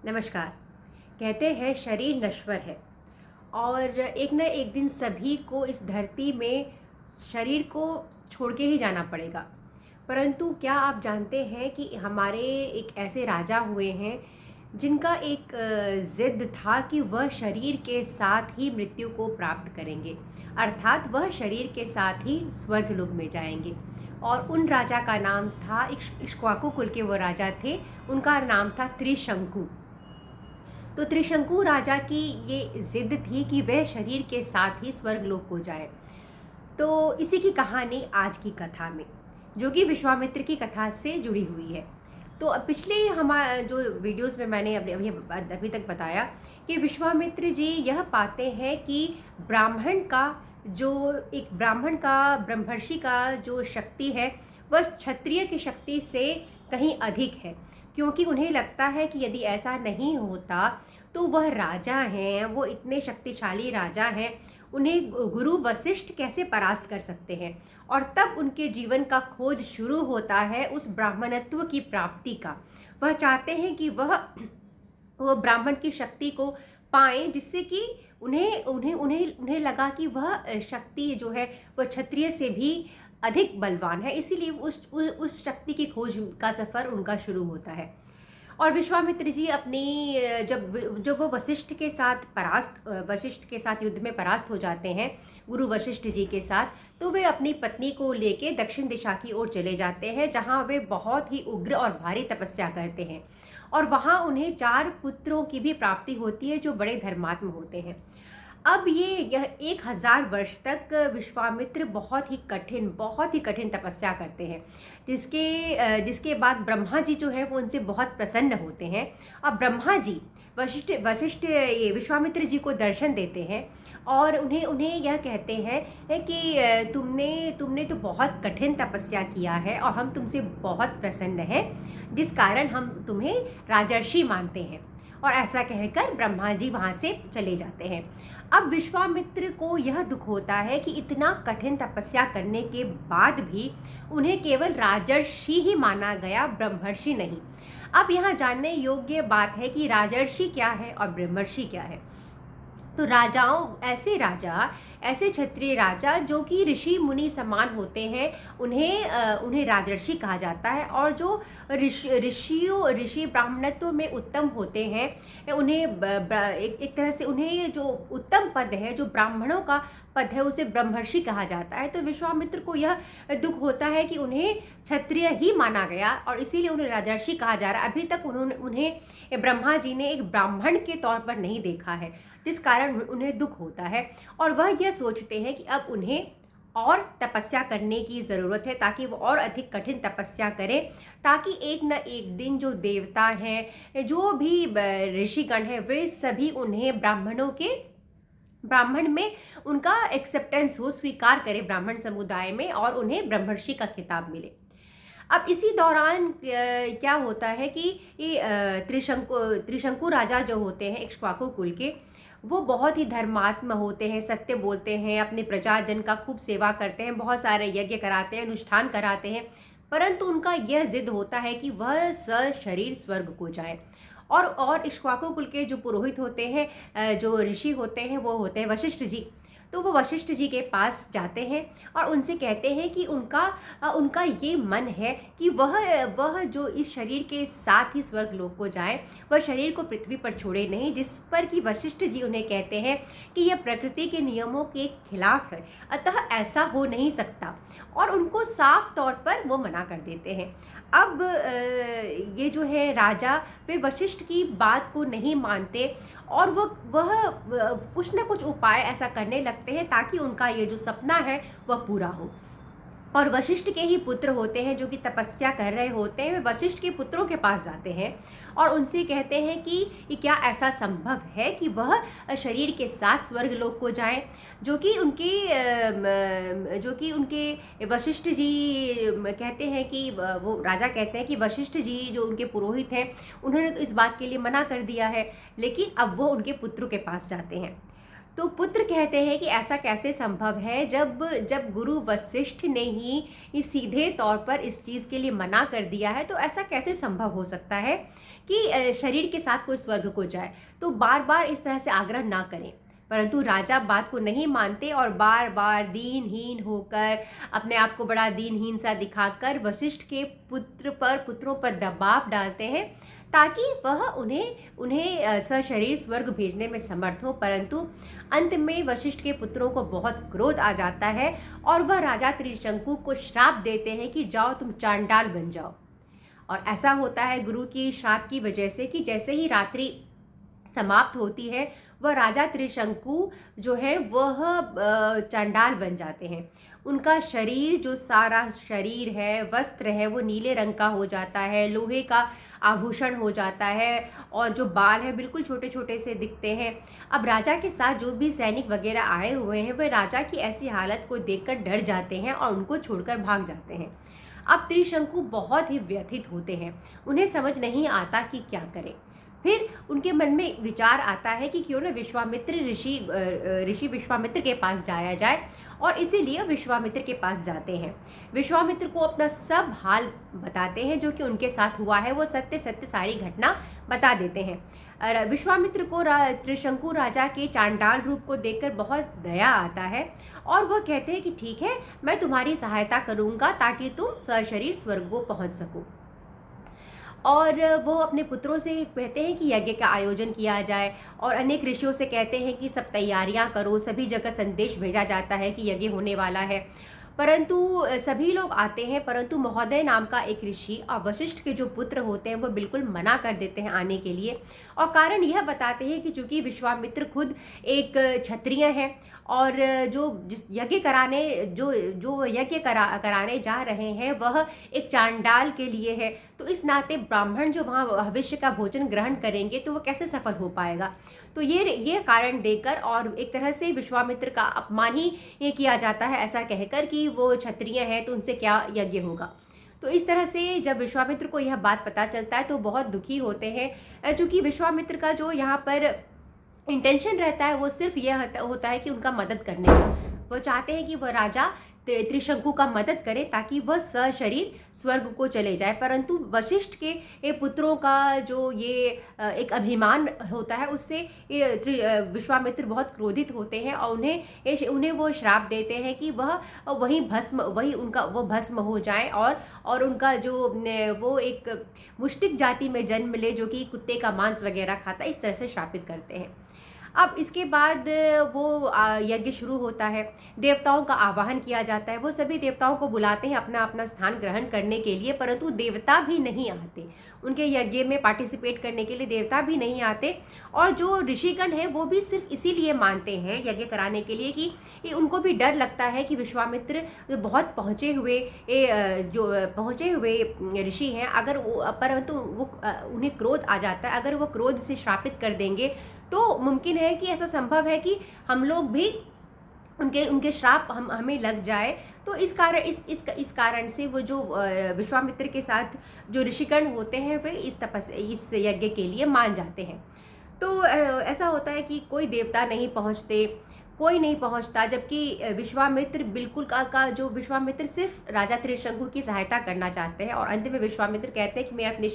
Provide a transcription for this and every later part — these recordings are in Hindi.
नमस्कार। कहते हैं शरीर नश्वर है और एक न एक दिन सभी को इस धरती में शरीर को छोड़ के ही जाना पड़ेगा। परंतु क्या आप जानते हैं कि हमारे एक ऐसे राजा हुए हैं जिनका एक ज़िद था कि वह शरीर के साथ ही मृत्यु को प्राप्त करेंगे, अर्थात वह शरीर के साथ ही स्वर्गलोक में जाएंगे। और उन राजा का नाम था इक्ष्वाकु कुल के वो राजा थे। उनका नाम था त्रिशंकु। तो त्रिशंकु राजा की ये जिद थी कि वह शरीर के साथ ही स्वर्गलोक को जाए। तो इसी की कहानी आज की कथा में, जो कि विश्वामित्र की कथा से जुड़ी हुई है। तो पिछले हमारे जो वीडियोस में मैंने अभी तक बताया कि विश्वामित्र जी यह पाते हैं कि ब्राह्मण का जो एक ब्राह्मण का ब्रह्मर्षि का जो शक्ति है वह क्षत्रिय की शक्ति से कहीं अधिक है, क्योंकि उन्हें लगता है कि यदि ऐसा नहीं होता तो वह राजा हैं, वो इतने शक्तिशाली राजा हैं, उन्हें गुरु वशिष्ठ कैसे परास्त कर सकते हैं। और तब उनके जीवन का खोज शुरू होता है उस ब्राह्मणत्व की प्राप्ति का। वह चाहते हैं कि वह ब्राह्मण की शक्ति को पाएं, जिससे कि उन्हें उन्हें उन्हें उन्हें लगा कि वह शक्ति जो है वह क्षत्रिय से भी अधिक बलवान है। इसीलिए उस शक्ति की खोज का सफ़र उनका शुरू होता है। और विश्वामित्र जी अपनी जब वो वशिष्ठ के साथ युद्ध में परास्त हो जाते हैं, गुरु वशिष्ठ जी के साथ, तो वे अपनी पत्नी को लेके दक्षिण दिशा की ओर चले जाते हैं, जहां वे बहुत ही उग्र और भारी तपस्या करते हैं। और वहां उन्हें 4 पुत्रों की भी प्राप्ति होती है जो बड़े धर्मात्म होते हैं। अब यह 1000 वर्ष तक विश्वामित्र बहुत ही कठिन तपस्या करते हैं, जिसके बाद ब्रह्मा जी जो है वो उनसे बहुत प्रसन्न होते हैं। अब ब्रह्मा जी वशिष्ठ ये विश्वामित्र जी को दर्शन देते हैं और उन्हें यह कहते हैं कि तुमने तो बहुत कठिन तपस्या किया है और हम तुमसे बहुत प्रसन्न हैं, जिस कारण हम तुम्हें राजर्षि मानते हैं। और ऐसा कहकर ब्रह्मा जी वहाँ से चले जाते हैं। अब विश्वामित्र को यह दुख होता है कि इतना कठिन तपस्या करने के बाद भी उन्हें केवल राजर्षि ही माना गया, ब्रह्मर्षि नहीं। अब यहाँ जानने योग्य बात है कि राजर्षि क्या है और ब्रह्मर्षि क्या है। तो ऐसे क्षत्रिय राजा जो कि ऋषि मुनि समान होते हैं, उन्हें राजर्षि कहा जाता है। और जो ऋषि ब्राह्मणत्व में उत्तम होते हैं, उन्हें एक तरह से उन्हें जो उत्तम पद है, जो ब्राह्मणों का पद है, उसे ब्रह्मर्षि कहा जाता है। तो विश्वामित्र को यह दुख होता है कि उन्हें क्षत्रिय ही माना गया और इसीलिए उन्हें राजर्षि कहा जा रहा है। अभी तक उन्हें ब्रह्मा जी ने एक ब्राह्मण के तौर पर नहीं देखा है, जिस कारण उन्हें दुख होता है। और वह यह सोचते हैं कि अब उन्हें और तपस्या करने की ज़रूरत है, ताकि वो और अधिक कठिन तपस्या करें, ताकि एक न एक दिन जो देवता हैं, जो भी ऋषिगण हैं, वे सभी उन्हें ब्राह्मण में उनका एक्सेप्टेंस हो, स्वीकार करें ब्राह्मण समुदाय में, और उन्हें ब्रह्मर्षि का खिताब मिले। अब इसी दौरान क्या होता है कि त्रिशंकु राजा जो होते हैं इक्ष्वाकु कुल के, वो बहुत ही धर्मात्म होते हैं, सत्य बोलते हैं, अपने प्रजाजन का खूब सेवा करते हैं, बहुत सारे यज्ञ कराते हैं, अनुष्ठान कराते हैं। परंतु उनका यह जिद होता है कि वह सशरीर स्वर्ग को जाए। और इक्ष्वाकु कुल के जो पुरोहित होते हैं, जो ऋषि होते हैं, वो होते हैं वशिष्ठ जी। तो वो वशिष्ठ जी के पास जाते हैं और उनसे कहते हैं कि उनका ये मन है कि वह जो इस शरीर के साथ ही स्वर्ग लोक को जाए, वह शरीर को पृथ्वी पर छोड़े नहीं। जिस पर कि वशिष्ठ जी उन्हें कहते हैं कि यह प्रकृति के नियमों के खिलाफ है, अतः ऐसा हो नहीं सकता, और उनको साफ तौर पर वो मना कर देते हैं। अब ये जो है राजा, वे वशिष्ठ की बात को नहीं मानते और वह कुछ न कुछ उपाय ऐसा करने लगते हैं ताकि उनका ये जो सपना है वह पूरा हो। और वशिष्ठ के ही पुत्र होते हैं जो कि तपस्या कर रहे होते हैं, वे वशिष्ठ के पुत्रों के पास जाते हैं और उनसे कहते हैं कि क्या ऐसा संभव है कि वह शरीर के साथ स्वर्ग लोक को जाएं, जो कि उनके वशिष्ठ जी कहते हैं कि वो राजा कहते हैं कि वशिष्ठ जी जो उनके पुरोहित हैं, उन्होंने तो इस बात के लिए मना कर दिया है, लेकिन अब वो उनके पुत्रों के पास जाते हैं। तो पुत्र कहते हैं कि ऐसा कैसे संभव है, जब गुरु वशिष्ठ ने ही सीधे तौर पर इस चीज़ के लिए मना कर दिया है, तो ऐसा कैसे संभव हो सकता है कि शरीर के साथ कोई स्वर्ग को जाए, तो बार बार इस तरह से आग्रह ना करें। परंतु राजा बात को नहीं मानते और बार बार दीनहीन होकर, अपने आप को बड़ा दीनहीन सा दिखाकर वशिष्ठ के पुत्रों पर दबाव डालते हैं, ताकि वह उन्हें सशरीर स्वर्ग भेजने में समर्थ हो। परंतु अंत में वशिष्ठ के पुत्रों को बहुत क्रोध आ जाता है और वह राजा त्रिशंकु को श्राप देते हैं कि जाओ तुम चांडाल बन जाओ। और ऐसा होता है गुरु की श्राप की वजह से कि जैसे ही रात्रि समाप्त होती है, वह राजा त्रिशंकु जो है वह चांडाल बन जाते हैं। उनका शरीर, जो सारा शरीर है, वस्त्र है, वो नीले रंग का हो जाता है, लोहे का आभूषण हो जाता है, और जो बाल है बिल्कुल छोटे छोटे से दिखते हैं। अब राजा के साथ जो भी सैनिक वगैरह आए हुए हैं, वह राजा की ऐसी हालत को देखकर डर जाते हैं और उनको छोड़कर भाग जाते हैं। अब त्रिशंकु बहुत ही व्यथित होते हैं, उन्हें समझ नहीं आता कि क्या करें। फिर उनके मन में विचार आता है कि क्यों न ऋषि विश्वामित्र के पास जाया जाए, और इसीलिए विश्वामित्र के पास जाते हैं। विश्वामित्र को अपना सब हाल बताते हैं, जो कि उनके साथ हुआ है, वो सत्य सत्य सारी घटना बता देते हैं। विश्वामित्र को त्रिशंकु राजा के चांडाल रूप को देखकर बहुत दया आता है, और वह कहते हैं कि ठीक है, मैं तुम्हारी सहायता करूंगा ताकि तुम सशरीर स्वर्ग को पहुंच सको। और वो अपने पुत्रों से कहते हैं कि यज्ञ का आयोजन किया जाए, और अनेक ऋषियों से कहते हैं कि सब तैयारियां करो, सभी जगह संदेश भेजा जाता है कि यज्ञ होने वाला है। परंतु सभी लोग आते हैं, परंतु महोदय नाम का एक ऋषि और वशिष्ठ के जो पुत्र होते हैं वो बिल्कुल मना कर देते हैं आने के लिए। और कारण यह बताते हैं कि चूंकि विश्वामित्र खुद एक क्षत्रिय हैं, और जिस यज्ञ कराने जो यज्ञ कराने जा रहे हैं वह एक चांडाल के लिए है, तो इस नाते ब्राह्मण जो वहाँ भविष्य का भोजन ग्रहण करेंगे तो वो कैसे सफल हो पाएगा। तो ये कारण देकर, और एक तरह से विश्वामित्र का अपमान ही ये किया जाता है, ऐसा कहकर कि वो क्षत्रिय हैं तो उनसे क्या यज्ञ होगा। तो इस तरह से जब विश्वामित्र को यह बात पता चलता है तो बहुत दुखी होते हैं, चूँकि विश्वामित्र का जो यहाँ पर इंटेंशन रहता है वो सिर्फ यह होता है कि उनका मदद करने का। वो चाहते हैं कि वह राजा त्रिशंकु का मदद करे ताकि वह सशरीर स्वर्ग को चले जाए। परंतु वशिष्ठ के पुत्रों का जो ये एक अभिमान होता है, उससे विश्वामित्र बहुत क्रोधित होते हैं और उन्हें वो श्राप देते हैं कि वो भस्म हो जाए, और उनका जो वो एक मुष्टिक जाति में जन्म ले जो कि कुत्ते का मांस वगैरह खाता है, इस तरह से श्रापित करते हैं। अब इसके बाद वो यज्ञ शुरू होता है, देवताओं का आवाहन किया जाता है। वो सभी देवताओं को बुलाते हैं अपना अपना स्थान ग्रहण करने के लिए, परंतु देवता भी नहीं आते उनके यज्ञ में पार्टिसिपेट करने के लिए, देवता भी नहीं आते। और जो ऋषिगण हैं वो भी सिर्फ इसीलिए मानते हैं यज्ञ कराने के लिए कि उनको भी डर लगता है कि विश्वामित्र बहुत पहुँचे हुए ऋषि हैं, परंतु उन्हें क्रोध आ जाता है। अगर वो क्रोध से श्रापित कर देंगे तो मुमकिन है कि ऐसा संभव है कि हम लोग भी उनके श्राप हमें लग जाए। तो इस कारण से वो जो विश्वामित्र के साथ जो ऋषिगण होते हैं वे इस यज्ञ के लिए मान जाते हैं। तो ऐसा होता है कि कोई देवता नहीं पहुंचते, कोई नहीं पहुंचता, जबकि विश्वामित्र विश्वामित्र सिर्फ राजा त्रिशंकु की सहायता करना चाहते हैं। और अंत में विश्वामित्र कहते हैं कि मैं अपनी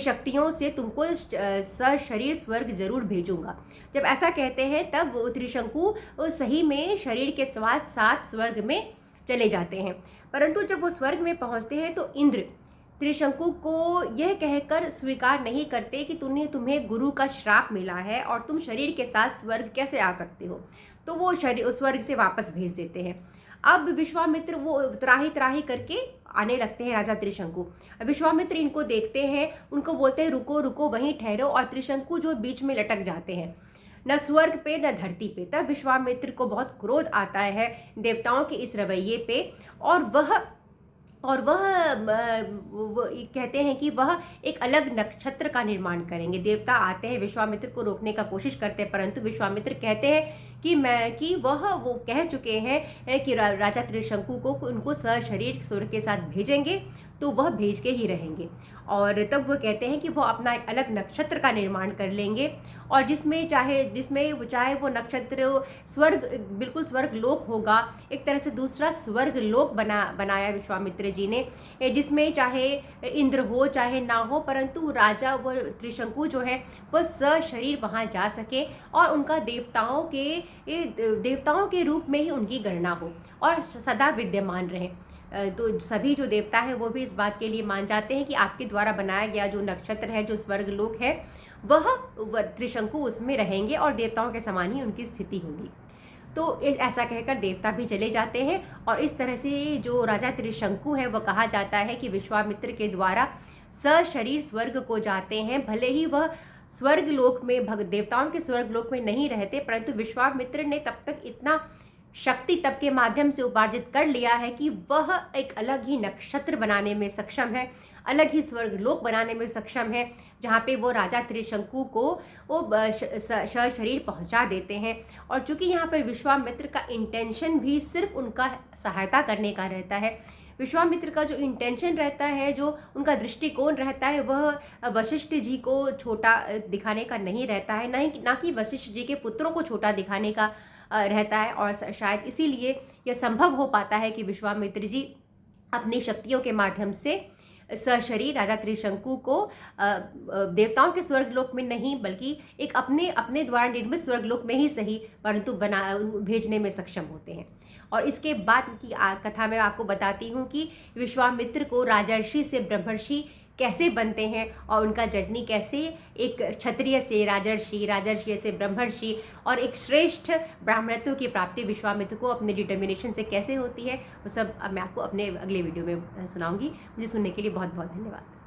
शक्तियों से तुमको सशरीर स्वर्ग जरूर भेजूंगा। जब ऐसा कहते हैं तब वो त्रिशंकु सही में शरीर के साथ स्वर्ग में चले जाते हैं। परंतु जब वो स्वर्ग में पहुंचते हैं तो इंद्र त्रिशंकु को यह कहकर स्वीकार नहीं करते कि तुम्हें गुरु का श्राप मिला है और तुम शरीर के साथ स्वर्ग कैसे आ सकते हो, तो वो स्वर्ग से वापस भेज देते हैं। अब विश्वामित्र वो त्राही करके आने लगते हैं राजा त्रिशंकु। विश्वामित्र इनको देखते हैं, उनको बोलते हैं रुको रुको वहीं ठहरो, और त्रिशंकु जो बीच में लटक जाते हैं, न स्वर्ग पे न धरती पे। तब विश्वामित्र को बहुत क्रोध आता है देवताओं के इस रवैये पे, और वह कहते हैं कि वह एक अलग नक्षत्र का निर्माण करेंगे। देवता आते हैं विश्वामित्र को रोकने का कोशिश करते हैं, परंतु विश्वामित्र कहते हैं कि वो कह चुके हैं कि राजा त्रिशंकु को उनको सशरीर स्वर्ग के साथ भेजेंगे, तो वह भेज के ही रहेंगे। और तब वो कहते हैं कि वो अपना एक अलग नक्षत्र का निर्माण कर लेंगे, और चाहे वो नक्षत्र स्वर्ग, बिल्कुल स्वर्ग लोक होगा, एक तरह से दूसरा स्वर्ग लोक बनाया विश्वामित्र जी ने, जिसमें चाहे इंद्र हो चाहे ना हो, परंतु राजा व त्रिशंकु जो है वह सशरीर वहाँ जा सके और उनका देवताओं के रूप में ही उनकी गणना हो और सदा विद्यमान रहे। तो सभी जो देवता हैं वो भी इस बात के लिए मान जाते हैं कि आपके द्वारा बनाया गया जो नक्षत्र है, जो स्वर्गलोक है, वह त्रिशंकु उसमें रहेंगे और देवताओं के समान ही उनकी स्थिति होगी। तो ऐसा कहकर देवता भी चले जाते हैं, और इस तरह से जो राजा त्रिशंकु है वह कहा जाता है कि विश्वामित्र के द्वारा सशरीर स्वर्ग को जाते हैं। भले ही वह स्वर्गलोक में देवताओं के स्वर्गलोक में नहीं रहते, परंतु विश्वामित्र ने तब तक इतना शक्ति तप के माध्यम से उपार्जित कर लिया है कि वह एक अलग ही नक्षत्र बनाने में सक्षम है, अलग ही स्वर्गलोक बनाने में सक्षम है, जहाँ पे वो राजा त्रिशंकु को वो शरीर पहुँचा देते हैं। और चूंकि यहाँ पर विश्वामित्र का इंटेंशन भी सिर्फ उनका सहायता करने का रहता है, विश्वामित्र का जो इंटेंशन रहता है, जो उनका दृष्टिकोण रहता है, वह वशिष्ठ जी को छोटा दिखाने का नहीं रहता है, ना कि वशिष्ठ जी के पुत्रों को छोटा दिखाने का रहता है। और शायद इसीलिए यह संभव हो पाता है कि विश्वामित्र जी अपनी शक्तियों के माध्यम से सशरीर राजा त्रिशंकु को देवताओं के स्वर्गलोक में नहीं, बल्कि एक अपने द्वारा निर्मित स्वर्गलोक में ही सही, परंतु भेजने में सक्षम होते हैं। और इसके बाद की कथा मैं आपको बताती हूँ कि विश्वामित्र को राजर्षि से ब्रह्मर्षि कैसे बनते हैं, और उनका जर्नी कैसे एक क्षत्रिय से राजर्षि से ब्रह्मर्षि और एक श्रेष्ठ ब्राह्मणत्व की प्राप्ति विश्वामित्र को अपने डिटर्मिनेशन से कैसे होती है, वो सब अब मैं आपको अपने अगले वीडियो में सुनाऊंगी। मुझे सुनने के लिए बहुत बहुत धन्यवाद।